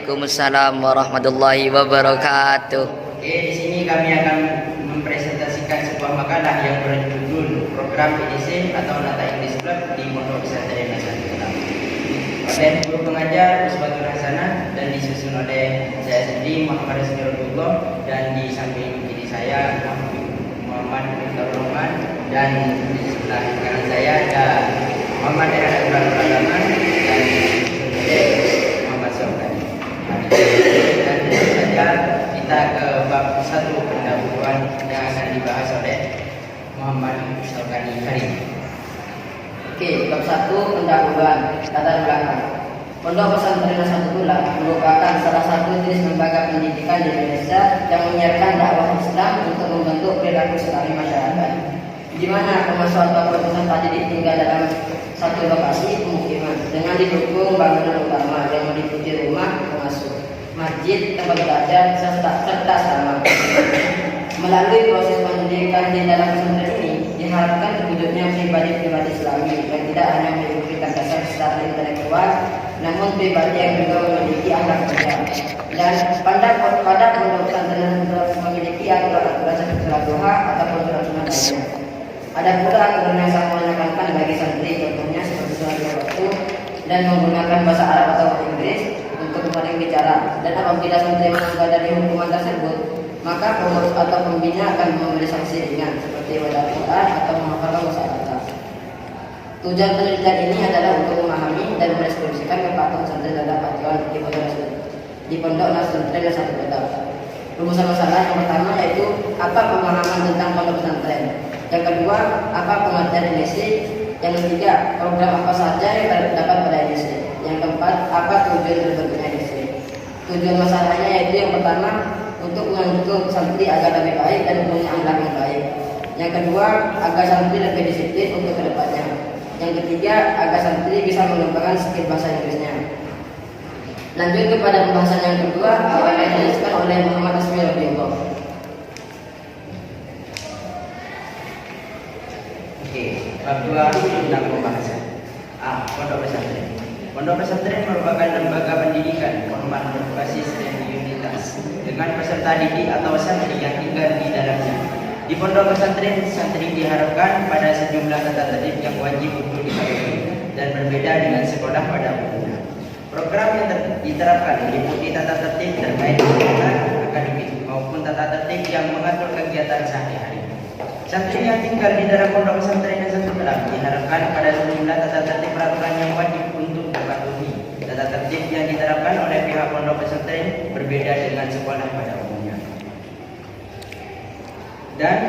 Waalaikumsalam warahmatullahi wabarakatuh. Oke, di sini kami akan mempresentasikan sebuah makalah yang berjudul Program PDC atau Nata English Club di Pondok Pesantren Nasatul Ulama. Oleh guru pengajar Uswatul Hasanah dan disusun oleh saya sendiri Muhammad Rasulullah, dan di samping kiri saya Muhammad Mukhtar Rahman, dan di sebelah kanan saya ada Muhammad Erhard Rahman dan Muhammad Syaukani. Dan tentu saja kita ke bab 1 pendahuluan yang akan dibahas oleh Muhammad Syaukani hari ini. Oke, bab 1 pendahuluan latar belakang. Pondok Pesantren Nasatul Ulama merupakan salah satu jenis lembaga pendidikan di Indonesia yang menyiarkan dakwah Islam untuk membentuk perilaku Islami masyarakat, di mana pengasuhan atau peserta didik tinggal dalam satu lokasi pemukiman dengan didukung bangunan utama yang meliputi rumah pengasuh, masjid, tempat belajar, serta asrama. Melalui proses pendidikan di dalam pesantren ini diharapkan terwujudnya pribadi-pribadi Islami yang tidak hanya mengikuti dasar secara intelektual, namun pribadi yang juga memiliki akhlak mulia. Dan pada pondok pesantren memiliki aturan-aturan seperti sholat duha ataupun sholat sunat lainnya. Ada pula aturan yang sangat menekankan bagi santri, contohnya seperti sholat dua waktu dan menggunakan bahasa Arab atau Inggris untuk saling bicara. Dan apabila santri melanggar dari hukuman tersebut, maka pengurus atau pembina akan memberi sanksi ringan seperti baca Al-Quran atau menghafalkan bahasa Arab. Tujuan penelitian ini adalah untuk memahami dan mendeskripsikan kepatuhan santri terhadap aturan di Pondok Pesantren Nasatul Ulama. Rumusan masalah yang pertama yaitu apa pemahaman tentang pondok pesantren. Yang kedua, apa pengertian NSC. Yang ketiga, program apa saja yang terdapat pada NSC. Yang keempat, apa tujuan terbentuknya NSC. Tujuan masalahnya yaitu yang pertama, untuk membentuk santri agar lebih baik dan punya akhlak yang baik. Yang kedua, agar santri lebih disiplin untuk kedepannya. Yang ketiga, agar santri bisa mengembangkan skill bahasa Inggrisnya. Lanjut kepada pembahasan yang kedua, yang dijelaskan oleh Muhammad Rasulullah. Oke, bab 2 tentang pembahasan. Pondok pesantren. Pondok pesantren merupakan lembaga pendidikan formal berbasis religiusitas dengan peserta didik atau santri yang tinggal di dalamnya. Di pondok pesantren, santri diharapkan pada sejumlah tata tertib yang wajib untuk dipatuhi dan berbeda dengan sekolah pada umumnya. Program yang diterapkan meliputi tata tertib terkait dengan akademik maupun tata tertib yang mengatur kegiatan sehari-hari. Santri yang tinggal di dalam pondok pesantren Nasatul Ulama diharapkan pada sejumlah tata tertib peraturan yang wajib untuk dipatuhi. Tata tertib yang diterapkan oleh pihak pondok pesantren berbeda dengan sekolah pada umumnya. Dan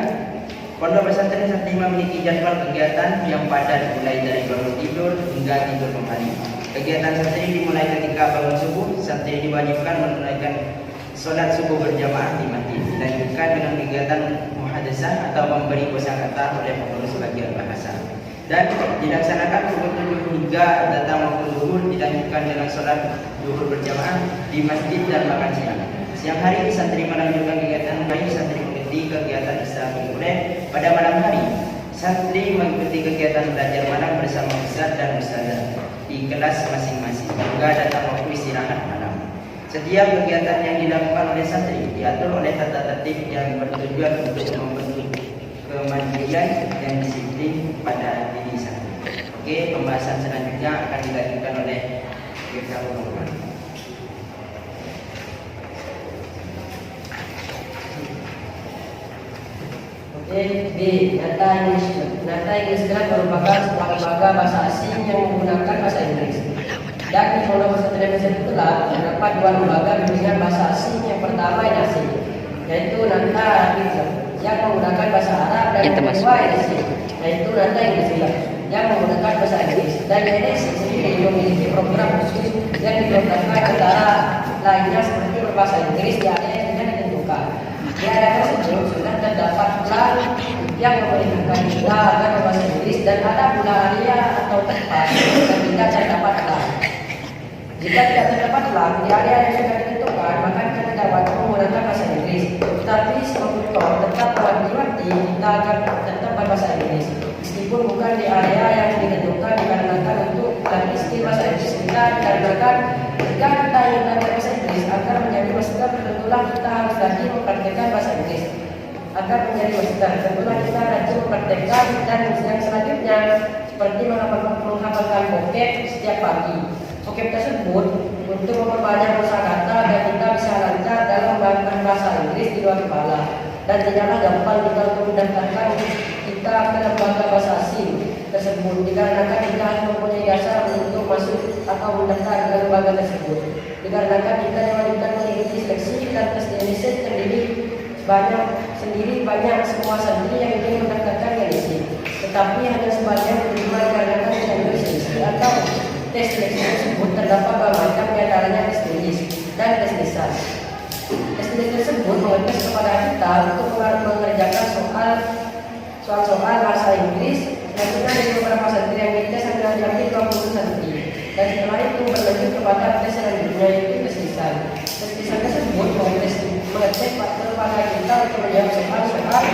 pondok pesantren santri memiliki jadwal kegiatan yang padat mulai dari bangun tidur hingga tidur kembali. Kegiatan santri dimulai ketika bangun subuh, santri diwajibkan menunaikan sholat subuh berjamaah di masjid. Dilanjutkan dengan kegiatan muhadasah atau memberi kosakata oleh pengurus bagian bahasa. Dan dilaksanakan pukul 7 hingga datang waktu zuhur, dilanjutkan dengan sholat zuhur berjamaah di masjid dan makan siang. Siang hari santri melanjutkan kegiatan lain, santri mengikuti kegiatan Islam mulai pada malam hari. Santri mengikuti kegiatan belajar malam bersama ustaz dan ustazah di kelas masing-masing hingga datang waktu istirahat malam. Setiap kegiatan yang dilakukan oleh santri diatur oleh tata tertib yang bertujuan untuk membentuk kemandirian dan disiplin pada diri santri. Oke, pembahasan selanjutnya akan dilanjutkan oleh Dr. Muhammad. B. Nata English Club. Nata English Club merupakan sebuah lembaga bahasa asing yang menggunakan bahasa Inggris. Dan di Pondok Pesantren Nasatul Ulama terdapat dua lembaga bimbingan bahasa asing. Yang pertama NSC, yaitu Nata English Club yang menggunakan bahasa Arab, dan yang kedua NSC, yaitu Nata English Club yang menggunakan bahasa Inggris. Dan NSC sendiri memiliki program khusus yang diprogramkan antara lainnya seperti berbahasa Inggris di area yang tidak ditentukan. Di area tersebut sudah terdapat plan yang memerintahkan kita agar berbahasa Inggris, dan ada pula area atau tempat yang tidak terdapat plan. Jika tidak terdapat plan di area yang sudah ditentukan, maka kita tidak wajib menggunakan bahasa Inggris. Tetapi sementara tetap wanti-wanti kita akan tetap berbahasa Inggris, meskipun bukan di area yang ditentukan, dikarenakan untuk dan istilah bahasa Inggris kita dikarenakan jika kita ingin belajar bahasa Inggris tentulah kita harus rajin mempraktikkan bahasa Inggris agar menjadi master. Tentulah kita rajin mempraktikkan dan yang selanjutnya seperti menghafalkan vocab setiap pagi. Vocab tersebut untuk memperbanyak kosakata agar kita bisa lancar dalam menggunakan bahasa Inggris di luar kepala, dan tidaklah gampang kita untuk mendaftarkan kita ke lembaga bahasa asing tersebut dikarenakan kita harus mempunyai dasar untuk masuk atau mendaftar ke lembaga tersebut, dikarenakan kita diwajibkan mengikuti seleksi dan tes Indonesia banyak semua santri yang ingin mendaftarkan Indonesia, tetapi hanya sebagian menerima dikarenakan tidak seleksi atau tes seleksi tersebut terdapat beberapa macam, diantaranya tes tulis dan tes lisan. Tes tulis tersebut mengetes kepada kita untuk mengerjakan soal-soal bahasa Inggris. Selanjutnya dari beberapa santri yang dites akan diambil 20 santri, dan setelah itu berlanjut kepada tes selanjutnya yaitu tes lisan. Tes lisan tersebut mengecek kepada kita untuk menjawab soal-soal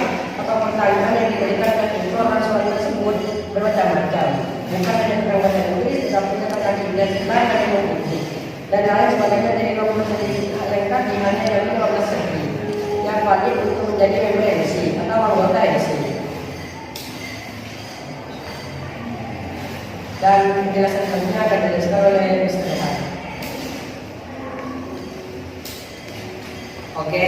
atau pertanyaan yang diberikan dan informasi soal tersebut bermacam-macam, bukan hanya tentang bahasa Inggris tetapi tentang aktivitas lain yang mengikuti dan lain sebagainya. Dari 20 santri yang tadi hanya yang 15 santri yang wajib untuk menjadi member MC atau anggota MC. Dan penjelasan selanjutnya akan dijelaskan oleh Mr. Rehan. Oke,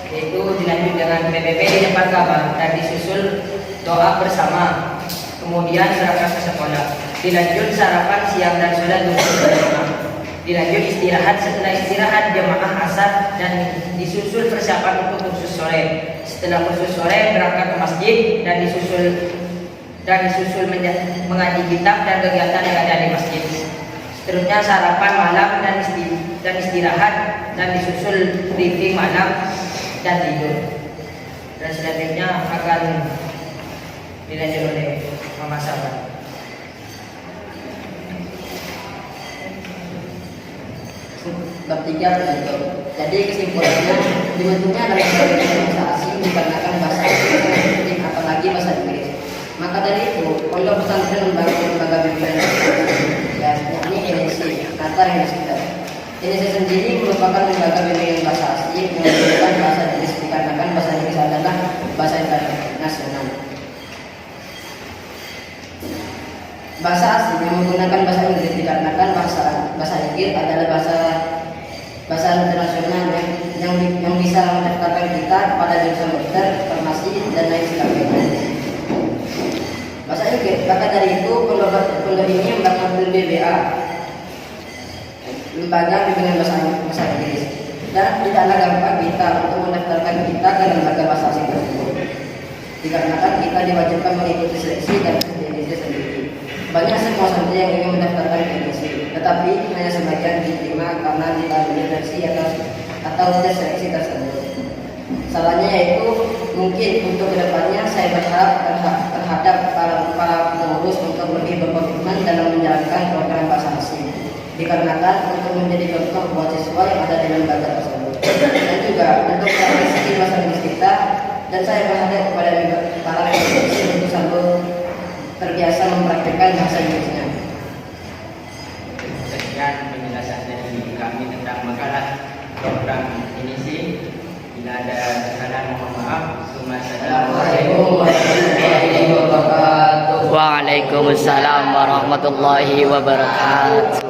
yaitu dilanjut dengan PPP di depan Ka'bah dan disusul doa bersama. Kemudian serahkan ke sekolah. Dilanjut sarapan siang dan sholat zuhur berjamaah. Dilanjut istirahat, setelah istirahat jamaah asar dan disusul persiapan untuk kursus sore. Setelah kursus sore berangkat ke masjid dan disusul mengaji kitab dan kegiatan yang ada di masjid. Seterusnya sarapan malam dan istirahat dan disusul briefing malam dan tidur. Dan selanjutnya akan dilanjut oleh Mama Sabar. Bab 3 penutup. Jadi kesimpulannya dibentuknya adalah bahasa asing dikarenakan bahasa asing sangat penting, apalagi bahasa Inggris. Maka dari itu pondok pesantren lembaga bimbingan yakni NSC Qatar University. NSC sendiri merupakan lembaga bimbingan bahasa asing yang menggunakan bahasa Inggris dikarenakan bahasa Inggris adalah bahasa internasional. Bahasa asing yang menggunakan bahasa Inggris dikarenakan bahasa Inggris adalah bahasa internasional yang bisa mendaftarkan kita pada jurusan dokter, farmasi dan lain sebagainya. Bahasa Inggris. Maka dari itu pondok ini membangun BBA, lembaga bimbingan bahasa Inggris, dan tidaklah gampang kita untuk mendaftarkan kita ke lembaga bahasa asing tersebut dikarenakan kita diwajibkan mengikuti seleksi dan tes Indonesia sendiri. Banyak semua santri yang ingin mendaftarkan ke Indonesia, tetapi hanya sebagian diterima karena dilalui seleksi atau tes seleksi tersebut. Salahnya yaitu mungkin untuk kedepannya saya berharap terhadap para pengurus untuk lebih berkomitmen dalam menjalankan program bahasa asing, dikarenakan untuk menjadi contoh buat siswa yang ada di lembaga tersebut, dan juga untuk memperbaiki bahasa Inggris kita. Dan saya berharap kepada para pengurus untuk selalu terbiasa mempraktikkan bahasa Inggrisnya. Sekian penjelasan dari kami tentang makalah program ini sih. Bila ada kesalahan mohon maaf. Assalamualaikum warahmatullahi wabarakatuh. Waalaikumsalam warahmatullahi wabarakatuh.